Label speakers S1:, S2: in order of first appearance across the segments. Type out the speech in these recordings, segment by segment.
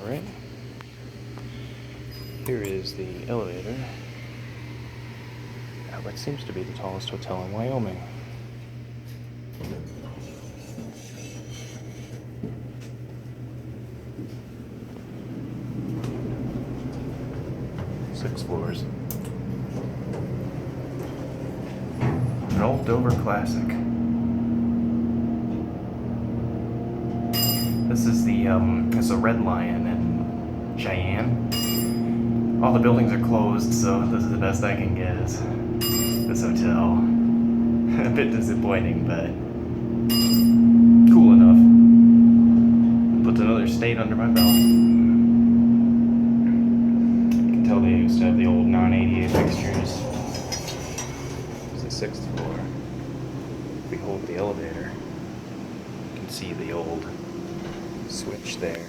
S1: Alright. Here is the elevator at what seems to be the tallest hotel in Wyoming. Six floors. An old Dover classic. This is it's a Red Lion in Cheyenne. All the buildings are closed, so this is the best I can get is this hotel. A bit disappointing, but cool enough. Puts another state under my belt. You can tell they used to have the old non-ADA fixtures. It's the 6th floor. If we hold the elevator, you can see the old switch there.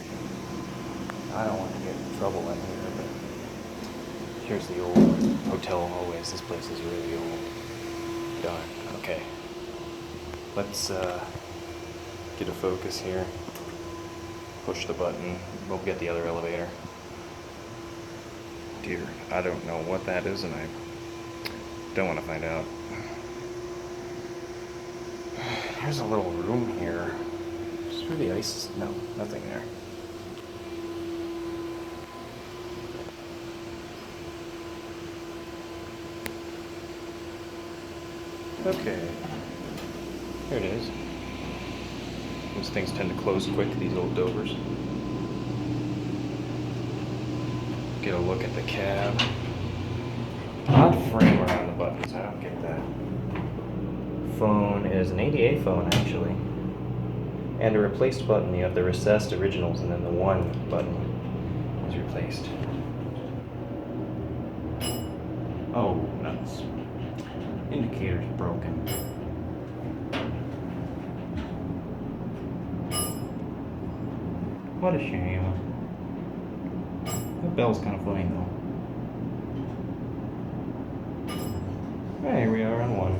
S1: I don't want to get in trouble in here, but here's the old hotel hallways. This place is really old. Darn. Okay. Let's get a focus here. Push the button. We'll get the other elevator. Dear, I don't know what that is, and I don't want to find out. There's a little room here. Is there the ice? No, nothing there. Okay, here it is. These things tend to close quick, these old Dovers. Get a look at the cab. Odd frame around the buttons, I don't get that. Phone is an ADA phone, actually. And a replaced button. You have the recessed originals, and then the one button is replaced. Oh, nuts. Indicator's broken. What a shame. That bell's kind of funny though. Hey, here we are on one.